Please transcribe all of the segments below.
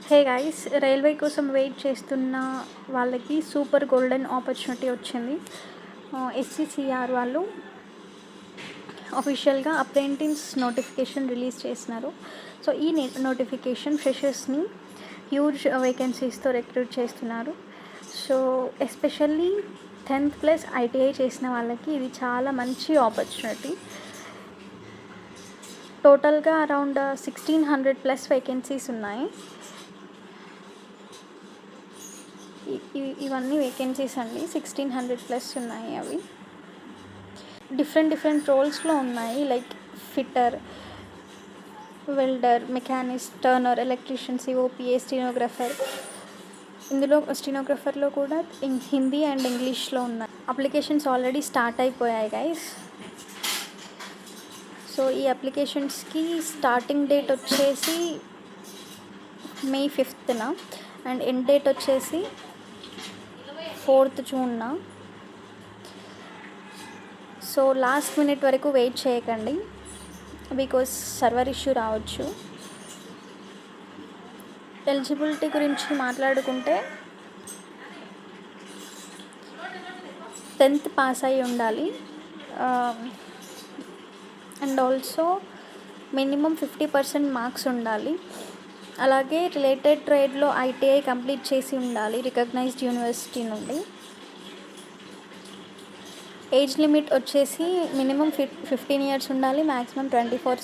Hey guys, railway కోసం wait చేస్తున్న వాళ్ళకి సూపర్ గోల్డెన్ ఆపర్చునిటీ వచ్చింది. ఎస్సీసీఆర్ వాళ్ళు అఫీషియల్గా అప్రెంటిస్ నోటిఫికేషన్ రిలీజ్ చేసినారు. సో ఈ నోటిఫికేషన్ ఫ్రెషర్స్ని హ్యూజ్ వేకెన్సీస్తో రిక్రూట్ చేస్తున్నారు. So especially 10th plus ITI చేసిన వాళ్ళకి ఇది చాలా మంచి ఆపర్చునిటీ. టోటల్గా అరౌండ్ 1600 ప్లస్ వేకెన్సీస్ ఉన్నాయి. ఇవన్నీ వేకెన్సీస్ అండి, 1600 ప్లస్ ఉన్నాయి. అవి డిఫరెంట్ రోల్స్లో ఉన్నాయి, like fitter, welder, machinist, Turner, electrician, COPA, stenographer. ఇందులో స్టెనోగ్రాఫర్లో కూడా హిందీ అండ్ ఇంగ్లీష్లో ఉన్నాయి. అప్లికేషన్స్ ఆల్రెడీ స్టార్ట్ అయిపోయాయి గైస్. సో ఈ అప్లికేషన్స్కి స్టార్టింగ్ డేట్ వచ్చేసి May 5th and end date వచ్చేసి 4th June. So last minute వరకు వెయిట్ చేయకండి, బికాస్ సర్వర్ ఇష్యూ రావచ్చు. ఎలిజిబిలిటీ గురించి మాట్లాడుకుంటే 10th పాస్ అయి ఉండాలి, అండ్ ఆల్సో మినిమం 50% మార్క్స్ ఉండాలి. అలాగే రిలేటెడ్ ట్రేడ్లో ఐటీఐ కంప్లీట్ చేసి ఉండాలి రికగ్నైజ్డ్ యూనివర్సిటీ నుండి. ఏజ్ లిమిట్ వచ్చేసి మినిమం 15 years ఉండాలి, మ్యాక్సిమం 24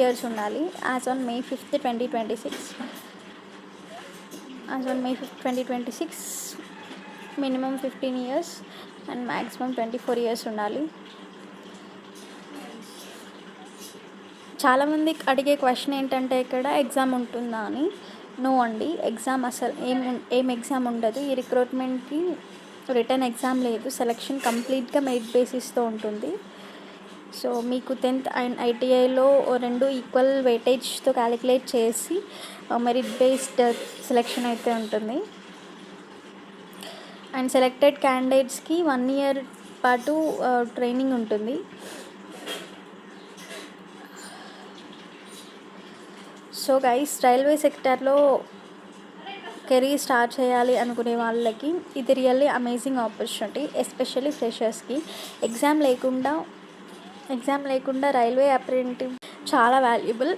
years ఉండాలి. As on May 5th, 2026 minimum 15 years and maximum 24 years ఉండాలి. చాలామంది అడిగే క్వశ్చన్ ఏంటంటే ఇక్కడ ఎగ్జామ్ ఉంటుందా అని. నో అండి, ఎగ్జామ్ అసలు ఏం ఎగ్జామ్ ఉండదు. ఈ రిక్రూట్మెంట్కి రిటర్న్ ఎగ్జామ్ లేదు. సెలెక్షన్ కంప్లీట్గా మెరిట్ బేసిస్తో ఉంటుంది. సో మీకు 10th అండ్ ఐటీఐలో 2 ఈక్వల్ వెయిటేజ్తో క్యాలిక్యులేట్ చేసి మెరిట్ బేస్డ్ సెలెక్షన్ అయితే ఉంటుంది. అండ్ సెలెక్టెడ్ క్యాండిడేట్స్కి 1 year పాటు ట్రైనింగ్ ఉంటుంది. సో గైస్, రైల్వే సెక్టర్లో కెరీర్ స్టార్ట్ చేయాలి అనుకునే వాళ్ళకి ఇది రియల్లీ అమేజింగ్ ఆపర్చునిటీ. ఎస్పెషల్లీ ఫ్రెషర్స్కి ఎగ్జామ్ లేకుండా రైల్వే అప్రెంటివ్ చాలా వాల్యుబుల్.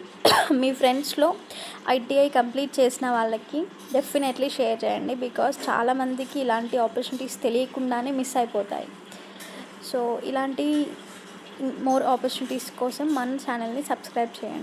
మీ ఫ్రెండ్స్లో ఐటీఐ కంప్లీట్ చేసిన వాళ్ళకి డెఫినెట్లీ షేర్ చేయండి, బికాస్ చాలామందికి ఇలాంటి ఆపర్చునిటీస్ తెలియకుండానే మిస్ అయిపోతాయి. సో ఇలాంటి మోర్ ఆపర్చునిటీస్ కోసం మన ఛానల్ని సబ్స్క్రైబ్ చేయండి.